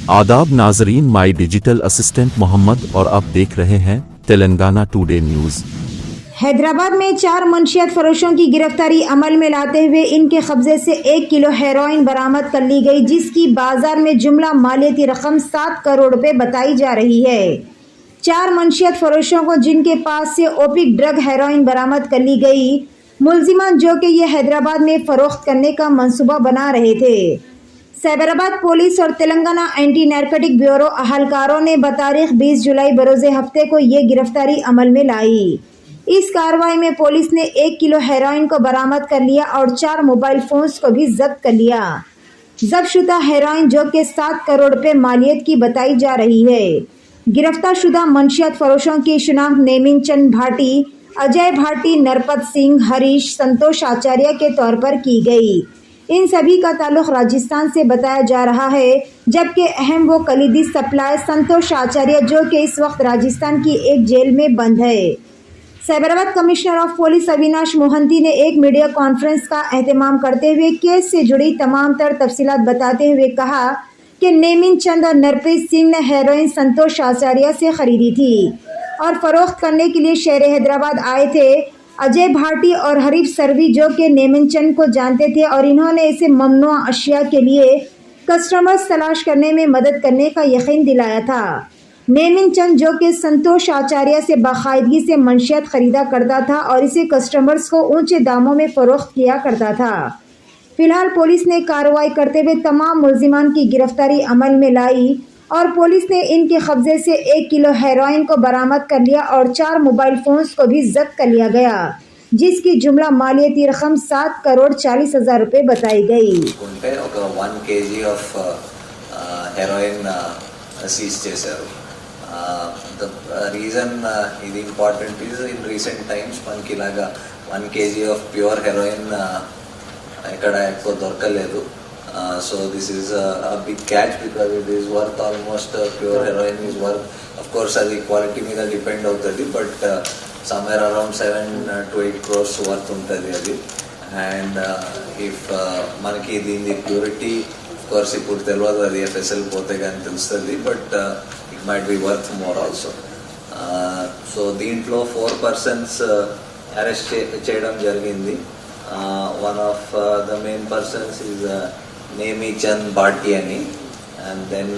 आदाब नाजरीन, my digital assistant Mohammad और आप देख रहे हैं तेलंगाना टुडे न्यूज़। हैदराबाद में 4 मंशियात फरोशों की गिरफ्तारी अमल में लाते हुए इनके कब्जे से 1 किलो हेरोइन बरामद कर ली गई, जिसकी बाजार में जुमला मालियती रकम 7 करोड़ रुपए बताई जा रही है। 4 मंशियात फरोशों को जिनके पास से ओपिक ड्रग हेरोइन बरामद कर ली गई। मुलजिमान जो कि ये हैदराबाद में फरोख्त करने का मंसूबा बना रहे थे। साइबराबाद पुलिस और तेलंगाना एंटी नारकोटिक ब्यूरो अहलकारों ने बतारीख 20 जुलाई बरोज़े हफ्ते को ये गिरफ्तारी अमल में लाई। इस कार्रवाई में पुलिस ने 1 किलो हेरोइन को बरामद कर लिया और 4 मोबाइल फोन्स को भी जब्त कर लिया। जब्त शुदा हेरोइन जो कि 7 करोड़ रुपए मालियत की बताई जा रही है। गिरफ्तार शुदा मंशियात फरोशों की शिनाख्त नेमिन चंद भाटी, अजय भाटी, नरपत सिंह, हरीश, संतोष आचार्य के तौर पर की गई। इन सभी का ताल्लुक राजस्थान से बताया जा रहा है, जबकि अहम वो कलीदी सप्लायर संतोष आचार्य जो कि इस वक्त राजस्थान की एक जेल में बंद है। Cyberabad commissioner of police Avinash Mohanty ने एक मीडिया कॉन्फ्रेंस का एहतमाम करते हुए केस से जुड़ी तमाम तर तफसीलात बताते हुए कहा कि नेमिन चंद और नरप्रीत सिंह ने हेरोइन संतोष आचार्य से खरीदी थी और फरोख्त करने के लिए शहर हैदराबाद आए थे। अजय भाटी और हरीफ सरवी जो कि नेमिन चंद को जानते थे और इन्होंने इसे ममनुआ अशिया के लिए कस्टमर्स तलाश करने में मदद करने का यकीन दिलाया था। नेमिन चंद जो कि संतोष आचार्य से बाकायदगी से मंशियात खरीदा करता था और इसे कस्टमर्स को ऊंचे दामों में फरोख्त किया करता था। फिलहाल पुलिस ने कार्रवाई करते हुए तमाम मुलजिमान की गिरफ्तारी अमल में लाई और पुलिस ने इनके कब्जे से 1 किलो हेरोइन को बरामद कर लिया और 4 मोबाइल फोन्स को भी जब्त कर लिया गया, जिसकी जुमला मालियती रकम 7 करोड़ 40 हजार रुपए बताई गई। 1 kg of heroin seize చేశారు. The reason ఇది important is in recent times మనకి ఇలాగా 1 kg of pure heroin ఎక్కడ ఎక్కువ దొరకలేదు. So this is a big catch because it is worth almost pure heroin is worth, of course అది quality మీద depend అవుతుంది, but somewhere around 7 to 8 crores worth ఉంటుంది అది. అండ్ ఇఫ్ మనకి దీని ప్యూరిటీ of course ఇప్పుడు తెలియదు, అది FSL పోతే కానీ తెలుస్తుంది, but it might be worth more also. So దీంట్లో 4 persons అరెస్ట్ చేయడం జరిగింది. One of the main persons is నేమి చంద్ భాటి అని, అండ్ దెన్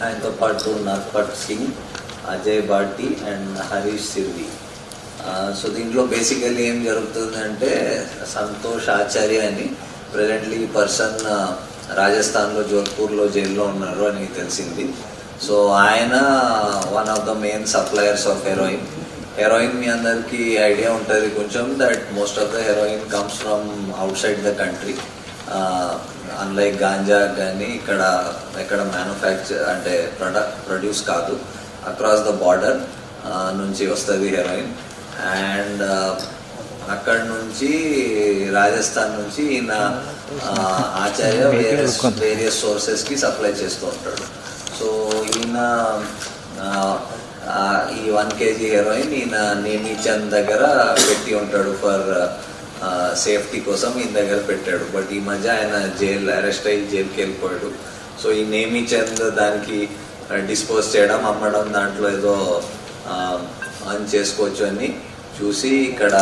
ఆయనతో పాటు నర్పట్ సింగ్, అజయ్ భాటి అండ్ హరీష్ సిర్వి. సో దీంట్లో బేసికలీ ఏం జరుగుతుందంటే సంతోష్ ఆచార్య అని ప్రెజెంట్లీ ఈ పర్సన్ రాజస్థాన్లో జోధ్పూర్లో జైల్లో ఉన్నారు అని తెలిసింది. సో ఆయన one of the main suppliers of heroin. Heroin మీ అందరికీ ఐడియా ఉంటుంది కొంచెం, that most of the heroin comes from outside the country. Unlike ganja కానీ ఇక్కడ మ్యానుఫ్యాక్చర్ అంటే ప్రొడ్యూస్ కాదు, అక్రాస్ ద బార్డర్ నుంచి వస్తుంది హెరోయిన్. అండ్ అక్కడ నుంచి రాజస్థాన్ నుంచి ఈయన ఆచార్య వేరియస్ సోర్సెస్కి సప్లై చేస్తూ ఉంటాడు. సో ఈయన ఈ 1 kg హెరోయిన్ ఈయన నేమి చంద్ దగ్గర పెట్టి ఉంటాడు ఫర్ సేఫ్టీ కోసం ఈయన దగ్గర పెట్టాడు. బట్ ఈ మధ్య ఆయన అరెస్ట్ అయ్యి జైలుకి వెళ్ళిపోయాడు. సో ఈ నేమి చంద్ దానికి డిస్పోజ్ చేయడం, అమ్మడం, దాంట్లో ఏదో అర్న్ చేసుకోవచ్చు అని చూసి ఇక్కడ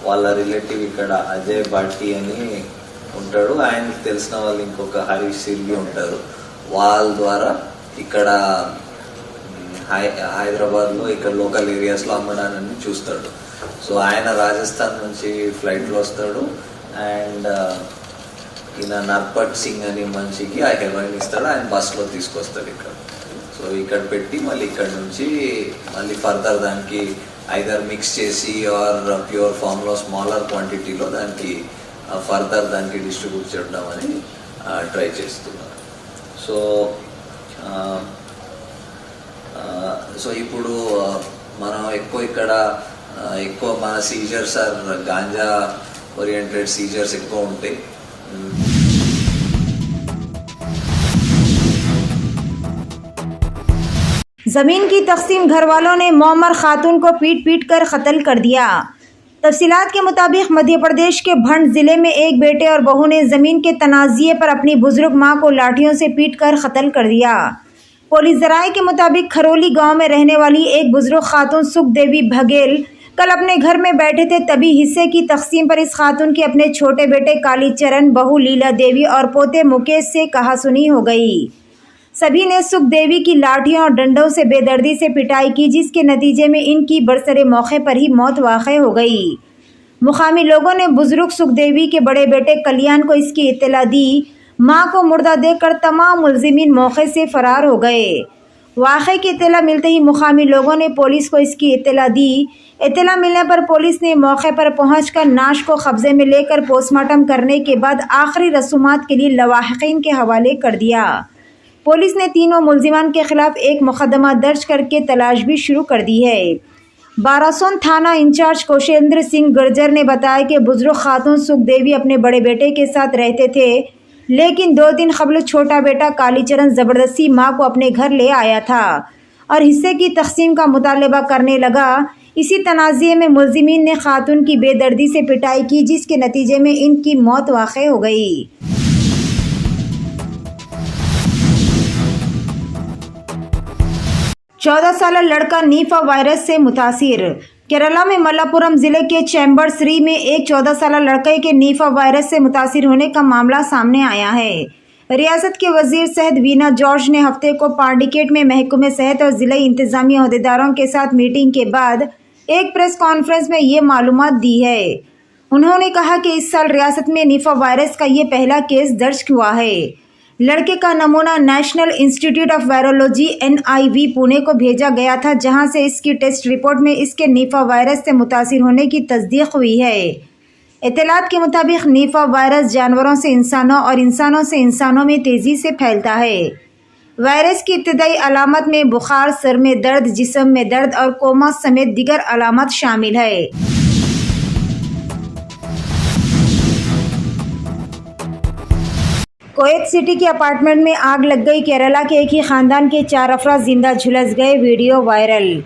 వాళ్ళ రిలేటివ్ ఇక్కడ అజయ్ భాటి అని ఉంటాడు, ఆయనకి తెలిసిన వాళ్ళు ఇంకొక హరీష్ సిర్వి ఉంటారు. వాళ్ళ ద్వారా ఇక్కడ హైదరాబాద్లో ఇక్కడ లోకల్ ఏరియాస్లో అమ్మడాన్ని చూస్తాడు. సో ఆయన రాజస్థాన్ నుంచి ఫ్లైట్లో వస్తాడు అండ్ ఈయన నర్పట్ సింగ్ అని మనిషికి ఆ హెరోయిన్ ఇస్తాడు, ఆయన బస్లో తీసుకొస్తాడు ఇక్కడ. సో ఇక్కడ పెట్టి మళ్ళీ ఇక్కడ నుంచి మళ్ళీ ఫర్దర్ దానికి ఐదర్ మిక్స్ చేసి ఆర్ ప్యూర్ ఫామ్లో స్మాలర్ క్వాంటిటీలో దానికి ఫర్దర్ దానికి డిస్ట్రిబ్యూట్ చేయడం అని ట్రై చేస్తున్నారు. సో ఇప్పుడు మనం ఎక్కువ మన seizures or ganja oriented seizures ఎక్కువ ఉంటాయి. जमीन की तकसीम घर वालों ने मोमर खातून को पीट कर कत्ल कर दिया। तफसीलात के मुताबिक मध्य प्रदेश के भंड जिले में एक बेटे और बहू ने जमीन के तनाज़े पर अपनी बुजुर्ग मां को लाठियों से पीटकर कत्ल कर दिया। पुलिस जराये के मुताबिक खरोली गांव में रहने वाली एक बुजुर्ग खातून सुखदेवी बघेल कल अपने घर में बैठे थे, तभी हिस्से की तकसीम पर इस खातून की अपने छोटे बेटे कालीचरण, बहू लीला देवी और पोते मुकेश से कहासुनी हो गई। सभी ने सुखदेवी की लाठियों और डंडों से बेदर्दी से पिटाई की, जिसके नतीजे में इनकी बरसरे मौके पर ही मौत वाक़ई हो गई। मुकामी लोगों ने बुजुर्ग सुखदेवी के बड़े बेटे कल्याण को इसकी इत्तला दी। मां को मुर्दा देखकर तमाम मुलजिमीन मौके से फरार हो गए। वाक़े की इत्तला मिलते ही मुकामी लोगों ने पुलिस को इसकी इत्तला दी। इत्तला मिलने पर पुलिस ने मौके पर पहुंचकर नाश को कब्जे में लेकर पोस्टमार्टम करने के बाद आखिरी रसूमात के लिए लवाहिकीन के हवाले कर दिया। पुलिस ने तीनों मुलजिमान के खिलाफ एक मुकदमा दर्ज करके तलाश भी शुरू कर दी है। बारासोन थाना इंचार्ज कौशेंद्र सिंह गुर्जर ने बताया कि बुजुर्ग खातून सुखदेवी अपने बड़े बेटे के साथ रहते थे, लेकिन 2 दिन कबल छोटा बेटा कालीचरण जबरदस्ती मां को अपने घर ले आया था और हिस्से की तकसीम का मुतालबा करने लगा। इसी तनाज़े में मुलजिमीन ने खातून की बेदर्दी से पिटाई की, जिसके नतीजे में इनकी मौत वाक़ई हो गई। चौदह साल लड़का नीफा वायरस से मुतासिर। केरला में मल्लापुरम जिले के चैम्बरश्री में एक 14 साल लड़के के नीफा वायरस से मुतासिर होने का मामला सामने आया है। रियासत के वजीर सेहत वीना जॉर्ज ने हफ्ते को पांडिकेट में महकमे सेहत और जिला इंतजामी अहदेदारों के साथ मीटिंग के बाद एक प्रेस कॉन्फ्रेंस में ये मालूमात दी है। उन्होंने कहा कि इस साल रियासत में नीफा वायरस का ये पहला केस दर्ज हुआ है। लड़के का नमूना national institute of virology NIV Pune को भेजा गया था, जहां से इसकी टेस्ट रिपोर्ट में इसके नीफा वायरस से मुतासिर होने की तस्दीक हुई है। इत्तलात के मुताबिक नीफा वायरस जानवरों से इंसानों और इंसानों से इंसानों में तेज़ी से फैलता है। वायरस की इब्तदाई अलामत में बुखार, सर में दर्द, जिस्म में दर्द और कोमा समेत दीगर अलामत शामिल है। कोएत सिटी के अपार्टमेंट में आग लग गई। केरला के एक ही खानदान के 4 अफराद जिंदा झुलस गए, वीडियो वायरल।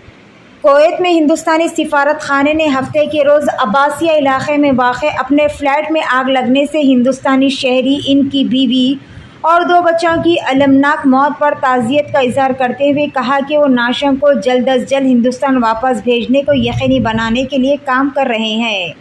कोएत में हिंदुस्तानी सिफारत खाने ने हफ्ते के रोज़ अब्बासिया इलाके में वाक़ अपने फ्लैट में आग लगने से हिंदुस्तानी शहरी, इनकी बीवी और 2 बच्चों की अलमनाक मौत पर ताज़ियत का इज़हार करते हुए कहा कि वो नाशों को जल्द अज जल्द हिंदुस्तान वापस भेजने को यकीनी बनाने के लिए काम कर रहे हैं।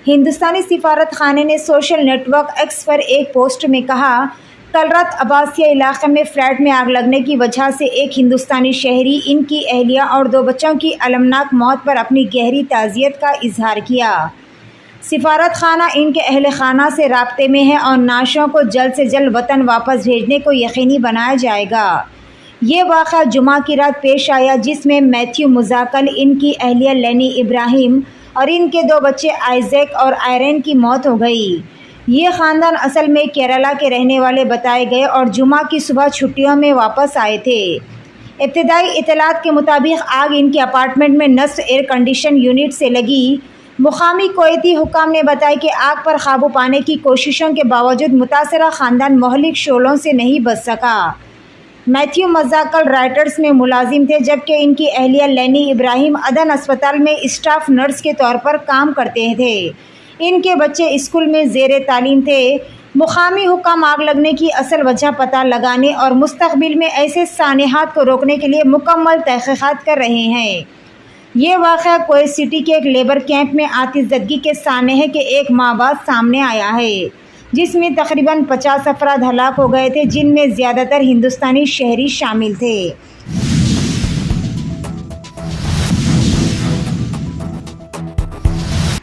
हिंदुस्तानी सिफारत खाने ने सोशल नेटवर्क X पर एक पोस्ट में कहा, कल रात अब्बासिया इलाके में फ्लैट में आग लगने की वजह से एक हिंदुस्तानी शहरी, इनकी अहलिया और 2 बच्चों की अलमनाक मौत पर अपनी गहरी ताज़ियत का इजहार किया। सिफारत खाना इनके अहल खाना से राब्ते में है और नाशों को जल्द से जल्द वतन वापस भेजने को यकीनी बनाया जाएगा। ये वाक़ा जुमा की रात पेश आया, जिसमें मैथ्यू मुजाकल, इनकी अहलिया लेनी इब्राहिम और इनके 2 बच्चे आइजैक और आयरन की मौत हो गई। ये ख़ानदान असल में केरला के रहने वाले बताए गए और जुमा की सुबह छुट्टियों में वापस आए थे। इब्तदाई इत्तलात के मुताबिक आग इनके अपार्टमेंट में नस्ब एयर कंडीशन यूनिट से लगी। मुकामी कोएती हुकाम ने बताया कि आग पर काबू पाने की कोशिशों के बावजूद मुतासरा ख़ानदान मोहलिक शोलों से नहीं बच सका। मैथ्यू मजाकल राइटर्स में मुलाजिम थे, जबकि इनकी अहलिया लेनी इब्राहिम अदन अस्पताल में स्टाफ नर्स के तौर पर काम करते थे। इनके बच्चे स्कूल में ज़ेर तालीम थे। मुकामी हुकाम आग लगने की असल वजह पता लगाने और मुस्तकबिल में ऐसे सानेहात को रोकने के लिए मुकम्मल तहक़ीक़ात कर रहे हैं। ये वाक़या कोएत सिटी के एक लेबर कैंप में आतिशज़दगी के सानहे के 1 माह बाद सामने आया है, जिसमें तकरीबन 50 अफराद हलाक हो गए थे, जिनमें ज़्यादातर हिंदुस्तानी शहरी शामिल थे।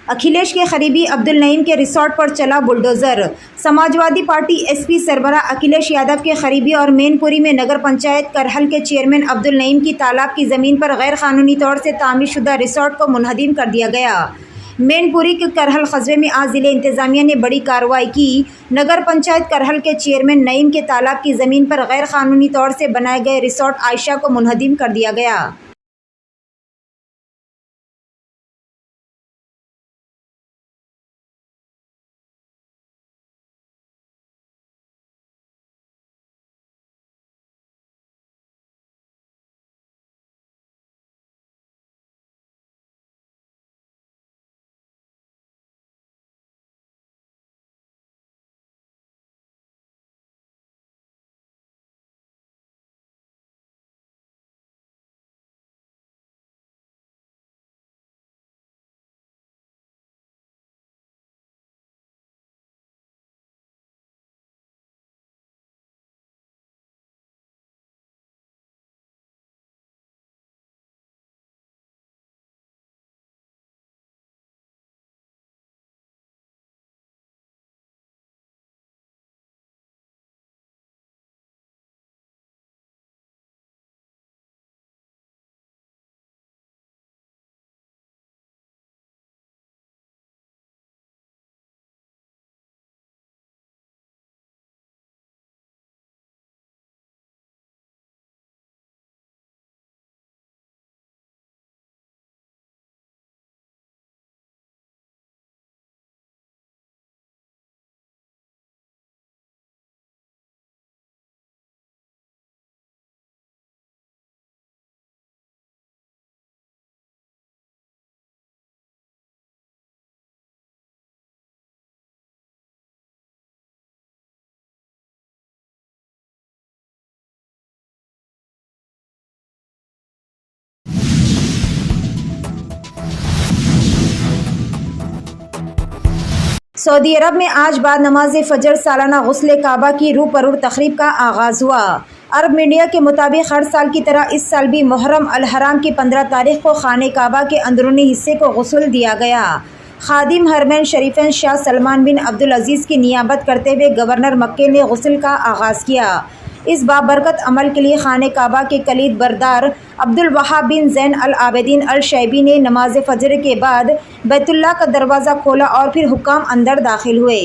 अखिलेश के करीबी अब्दुल नईम के रिसोर्ट पर चला बुलडोज़र। समाजवादी पार्टी SP सरबराह अखिलेश यादव के करीबी और मैनपुरी में नगर पंचायत करहल के चेयरमैन अब्दुल नईम की तालाब की ज़मीन पर गैर कानूनी तौर से तामीरशुदा रिसोर्ट को मुनहदिम कर दिया गया। मैनपुरी के करहल कस्बे में आज ज़िले इंतज़ामिया ने बड़ी कार्रवाई की। नगर पंचायत करहल के चेयरमैन नईम के तालाब की ज़मीन पर गैर कानूनी तौर से बनाए गए रिसोर्ट आयशा को मुनहदिम कर दिया गया। सऊदी अरब में आज बाद नमाज फजर सालाना गुस्ल काबा की रूह परूर तकरीब का आगाज़ हुआ। अरब मीडिया के मुताबिक हर साल की तरह इस साल भी मुहर्रम अल हराम की 15 तारीख को खाने काबा के अंदरूनी हिस्से को गुस्ल दिया गया। खादिम हरमैन शरीफैन शाह सलमान बिन अब्दुल अजीज़ की नियाबत करते हुए गवर्नर मक्के ने गुस्ल का आगाज़ किया। इस बाबरकत अमल के लिए खाने काबा के कलीद बरदार अब्दुल वहाब बिन ज़ैन अल आबिदीन अल शैबी ने नमाज फजर के बाद बैतुल्लाह का दरवाज़ा खोला और फिर हुक्काम अंदर दाखिल हुए।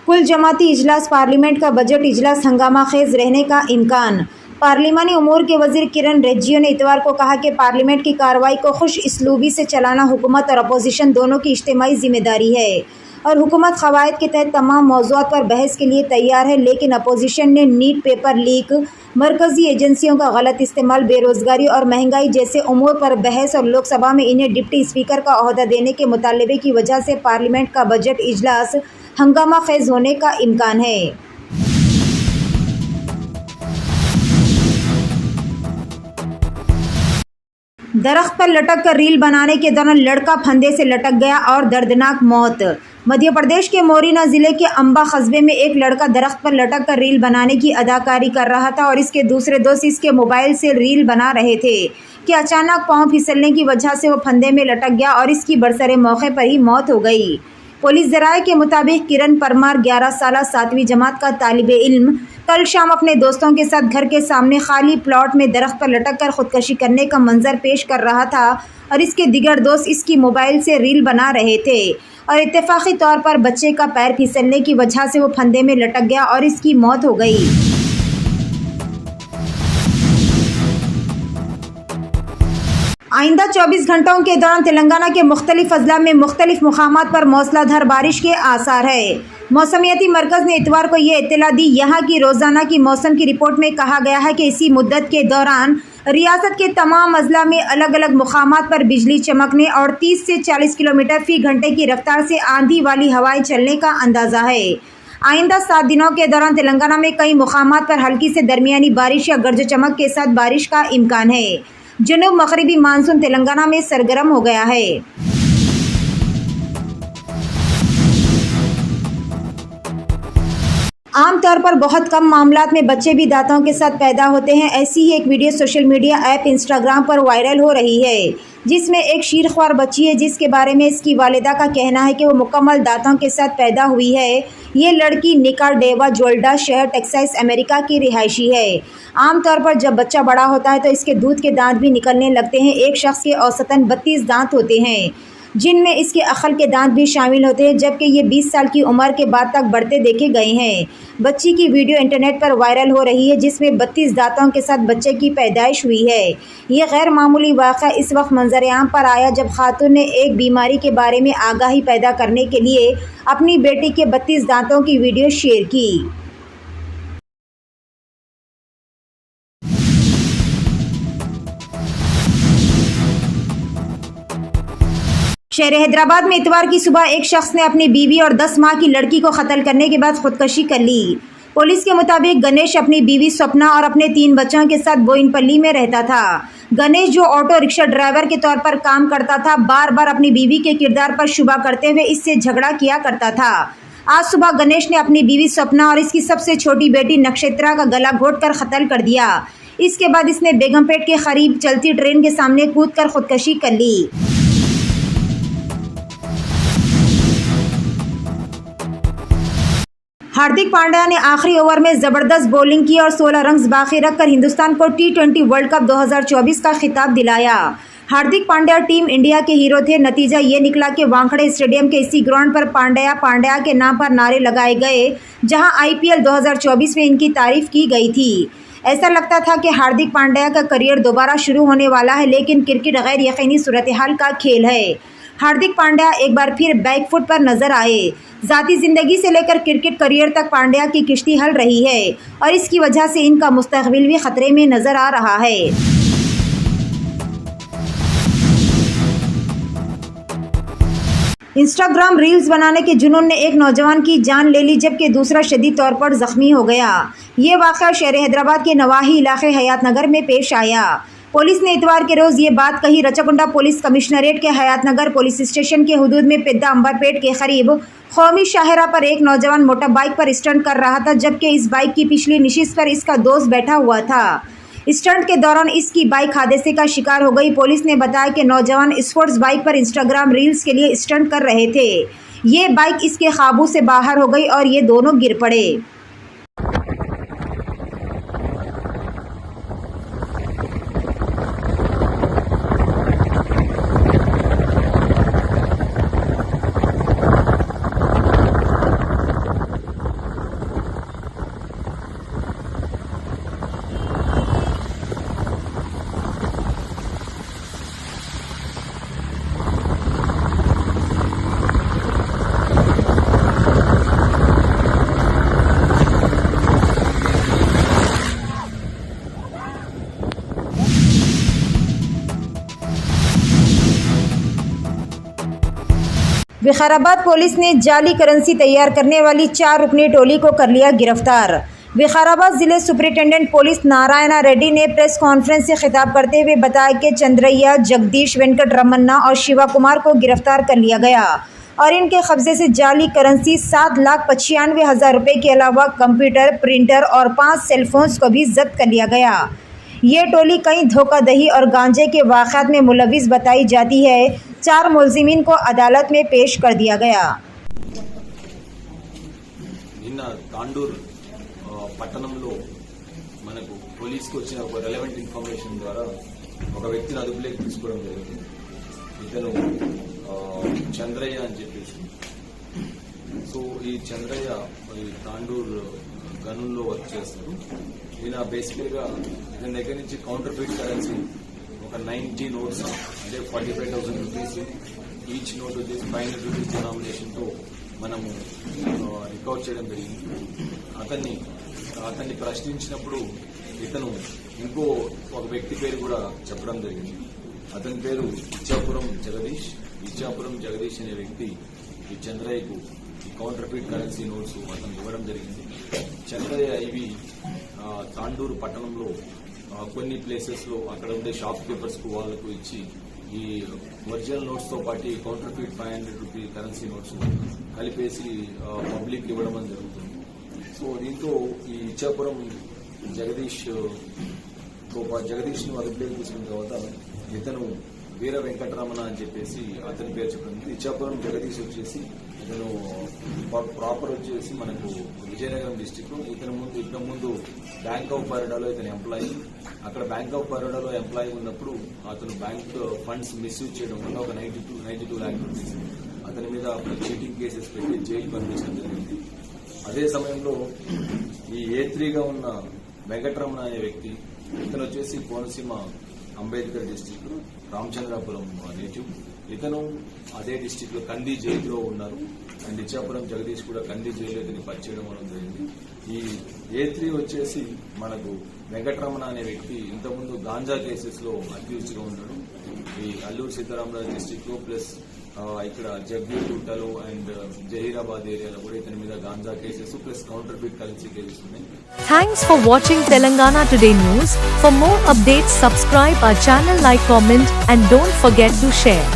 कुल जमाती इजलास पार्लियामेंट का बजट इजलास हंगामा खेज रहने का इम्कान। पार्लिमानी उमूर के वज़ीर किरण रिजिजू ने इतवार को कहा कि पार्लियामेंट की कार्रवाई को खुश इसलूबी से चलाना हुकूमत और अपोजिशन दोनों की इज्तिमाई जिम्मेदारी है और हुकूमत क़वायद के तहत तमाम मौज़ूआत पर बहस के लिए तैयार है, लेकिन अपोजिशन ने नीट पेपर लीक, मरकज़ी एजेंसियों का गलत इस्तेमाल, बेरोज़गारी और महंगाई जैसे उमूर पर बहस और लोकसभा में इन्हें डिप्टी स्पीकर का ओहदा देने के मुतालबे की वजह से पार्लियामेंट का बजट इजलास हंगामा खेज होने का इम्कान है। दरख्त पर लटक कर रील बनाने के दौरान लड़का फंदे से लटक गया और दर्दनाक मौत। मध्य प्रदेश के मोरिना ज़िले के अंबा कस्बे में एक लड़का दरख्त पर लटक कर रील बनाने की अदाकारी कर रहा था और इसके दूसरे दोस्त इसके मोबाइल से रील बना रहे थे कि अचानक पाँव फिसलने की वजह से वो फंदे में लटक गया और इसकी बरसरे मौके पर ही मौत हो गई। पुलिस ज़राए के मुताबिक किरण परमार 11 साल 7वीं जमात का तालिबे इल्म कल शाम अपने दोस्तों के साथ घर के सामने खाली प्लॉट में दरख्त पर लटक कर खुदकशी करने का मंजर पेश कर रहा था और इसके दिगर दोस्त इसकी मोबाइल से रील बना रहे थे और इत्तेफाकी तौर पर बच्चे का पैर फिसलने की वजह से वो फंदे में लटक गया और इसकी मौत हो गई। आइंदा 24 घंटों के दौरान तेलंगाना के मुख्तलिफ अजला में मुख्तलिफ मुकामात पर मौसलाधार बारिश के आसार है। मौसमियाती मरकज़ ने इतवार को ये इत्तला दी। यहाँ की रोज़ाना की मौसम की रिपोर्ट में कहा गया है कि इसी मुद्दत के दौरान रियासत के तमाम अजला में अलग अलग मुकामात पर बिजली चमकने और 30 से 40 किलोमीटर फ़ी घंटे की रफ्तार से आंधी वाली हवाएं चलने का अंदाज़ा है। आइंदा 7 दिनों के दौरान तेलंगाना में कई मुकामात पर हल्की से दरमियानी बारिश या गर्ज चमक के साथ बारिश का इम्कान है। जनूब मगरबी मानसून तेलंगाना में सरगर्म हो गया है। आमतौर पर बहुत कम मामलात में बच्चे भी दांतों के साथ पैदा होते हैं। ऐसी ही एक video social media app Instagram पर वायरल हो रही है, जिसमें एक शीरख्वार बच्ची है जिसके बारे में इसकी वालिदा का कहना है कि वो मुकम्मल दांतों के साथ पैदा हुई है। ये लड़की निकार्डेवा जोल्डा शहर टेक्सास अमेरिका की रिहायशी है। आमतौर पर जब बच्चा बड़ा होता है तो इसके दूध के दांत भी निकलने लगते हैं। एक शख्स के औसतन 32 दांत होते हैं, जिनमें इसके अक्ल के दांत भी शामिल होते हैं, जबकि ये 20 साल की उम्र के बाद तक बढ़ते देखे गए हैं। बच्ची की वीडियो इंटरनेट पर वायरल हो रही है, जिसमें 32 दांतों के साथ बच्चे की पैदाइश हुई है। ये गैर मामूली वाक़या इस वक्त मंजर-ए-आम पर आया जब खातून ने एक बीमारी के बारे में आगाही पैदा करने के लिए अपनी बेटी के 32 दांतों की वीडियो शेयर की। शहर हैदराबाद में इतवार की सुबह एक शख्स ने अपनी बीवी और 10 माह की लड़की को कत्ल करने के बाद खुदकशी कर ली। पुलिस के मुताबिक गणेश अपनी बीवी स्वप्ना और अपने 3 बच्चों के साथ बोइनपल्ली में रहता था। गणेश, जो ऑटो रिक्शा ड्राइवर के तौर पर काम करता था, बार बार अपनी बीवी के किरदार पर शुबा करते हुए इससे झगड़ा किया करता था। आज सुबह गणेश ने अपनी बीवी स्वप्ना और इसकी सबसे छोटी बेटी नक्षत्रा का गला घोंट कर कत्ल कर दिया। इसके बाद इसने बेगमपेट के करीब चलती ट्रेन के सामने कूद कर खुदकशी कर ली। हार्दिक पांड्या ने आखिरी ओवर में ज़बरदस्त बॉलिंग की और 16 रन्स बाकी रखकर हिंदुस्तान को T20 वर्ल्ड कप 2024 का खिताब दिलाया। हार्दिक पांड्या टीम इंडिया के हीरो थे। नतीजा ये निकला कि वानखेड़े स्टेडियम के इसी ग्राउंड पर पांड्या के नाम पर नारे लगाए गए, जहां IPL 2024 में इनकी तारीफ की गई थी। ऐसा लगता था कि हार्दिक पांड्या का करियर दोबारा शुरू होने वाला है, लेकिन क्रिकेट गैर यकीनी सूरत-ए-हाल का खेल है। हार्दिक पांड्या एक बार फिर बैकफुट पर नजर आए। ज़ाती ज़िंदगी से लेकर क्रिकेट करियर तक पांड्या की किश्ती हल रही है और इसकी वजह से इनका मुस्तकबिल भी खतरे में नजर आ रहा है। इंस्टाग्राम रील्स बनाने के जुनून ने एक नौजवान की जान ले ली, जबकि दूसरा शदीद तौर पर जख्मी हो गया। ये वाक़या शहर हैदराबाद के नवाही इलाके हयात नगर में पेश आया। पुलिस ने इतवार के रोज ये बात कही। रचकुंडा पुलिस कमिश्नरेट के हयातनगर पुलिस स्टेशन के हुदूद में पेद्दा अंबरपेट के करीब कौमी शाहरा पर एक नौजवान मोटर बाइक पर स्टंट कर रहा था, जबकि इस बाइक की पिछली नशिस्त पर इसका दोस्त बैठा हुआ था। स्टंट के दौरान इसकी बाइक हादसे का शिकार हो गई। पुलिस ने बताया कि नौजवान स्पोर्ट्स बाइक पर इंस्टाग्राम रील्स के लिए स्टंट कर रहे थे। ये बाइक इसके काबू से बाहर हो गई और ये दोनों गिर पड़े। विकाराबाद पुलिस ने जाली करेंसी तैयार करने वाली 4 रुकनी टोली को कर लिया गिरफ्तार। विकाराबाद जिले सुपरिटेंडेंट पुलिस नारायणा रेड्डी ने प्रेस कॉन्फ्रेंस से खिताब करते हुए बताया कि चंद्रैया, जगदीश, वेंकट रमन्ना और शिवा कुमार को गिरफ्तार कर लिया गया और इनके कब्जे से जाली करेंसी 7,95,000 रुपये के अलावा कंप्यूटर, प्रिंटर और 5 सेलफोन्स को भी जब्त कर लिया गया। ये टोली कई धोखाधड़ी और गांजे के वाक़यात में मुलविस बताई जाती है। 4 मुलजिमीन को अदालत में पेश कर दिया गया। నిన్న తాండూర్ పట్టణంలో మనకు పోలీస్కి వచ్చిన ఒక రెలవెంట్ ఇన్ఫర్మేషన్ ద్వారా ఒక వ్యక్తిని అదుపులోకి తీసుకోవడం జరిగింది. ఇతను చంద్రయ్య అని చెప్పేసి. సో ఈ చంద్రయ్య ఈ తాండూర్ గనుల్లో వర్క్ చేస్తారు. ఈయన బేసికల్గా ఇతని దగ్గర నుంచి కౌంటర్ ఫీట్ కరెన్సీ ఒక 90 నోట్స్ అంటే 45,000 రూపీస్, ఈచ్ నోట్ వచ్చేసి 500 రూపీస్ డినామినేషన్తో మనము రికవర్ చేయడం జరిగింది. అతన్ని ప్రశ్నించినప్పుడు ఇతను ఇంకో ఒక వ్యక్తి పేరు కూడా చెప్పడం జరిగింది. అతని పేరు ఇచ్చాపురం జగదీష్ అనే వ్యక్తి ఈ చంద్రయ్యకు ఈ కౌంటర్ ఫీట్ కరెన్సీ నోట్స్ అతను ఇవ్వడం జరిగింది. చంద్రయ్య ఇవి తాండూరు పట్టణంలో కొన్ని ప్లేసెస్ లో అక్కడ ఉండే షాప్ కీపర్స్ కు వాళ్లకు ఇచ్చి ఈ ఒరిజినల్ నోట్స్ తో పాటు counter feet 500 rupee currency notes కలిపేసి పబ్లిక్ ఇవ్వడం అని జరుగుతుంది. సో దీంతో ఈ ఇచ్చాపురం జగదీష్ ను అదుపులోకి తీసుకున్న తర్వాత ఇతను వీర వెంకటరమణ అని చెప్పేసి అతని పేరు చెప్పడం. ఇచ్చాపురం జగదీష్ వచ్చేసి ఇతను ప్రాపర్ వచ్చేసి మనకు విజయనగరం డిస్టిక్ లో. ఇతని ముందు బ్యాంక్ ఆఫ్ బరోడాలో ఇతను ఎంప్లాయీ. అక్కడ బ్యాంక్ ఆఫ్ బరోడాలో ఎంప్లాయీ ఉన్నప్పుడు అతను బ్యాంక్ ఫండ్స్ మిస్యూజ్ చేయడం వల్ల ఒక 92 లాక్ రూపీస్ అతని మీద చీటింగ్ కేసెస్ పెట్టి జైలు పంపించడం జరిగింది. అదే సమయంలో ఈ A3గా ఉన్న వెంకటరమణ అనే వ్యక్తి, ఇతను వచ్చేసి కోనసీమ అంబేద్కర్ డిస్టిక్ రామచంద్రాపురం నేటివ్. ఇతను అదే డిస్టిక్ లో కంది జైలులో ఉన్నారు. అండ్ ఇచ్చాపురం జగదీష్ కూడా కంది జైలు ఇతని పరిచయం అవడం జరిగింది. ఈ A3 వచ్చేసి మనకు వెంకటరమణ అనే వ్యక్తి ఇంతకుముందు గాంజా కేసెస్ లో అక్యూజ్డ్ గా ఉన్నాడు. ఈ అల్లూరు సీతారామరాజు డిస్టిక్ లో ప్లస్ ఇక్కడ జగ్గూరుటలో అండ్ జహీరాబాద్ ఏరియాలో కూడా ఇతని మీద ganja cases plus counter feet currency cases ఉన్నాయి. Thanks for watching Telangana Today News. For more updates, subscribe our channel, like, comment, and don't forget to share.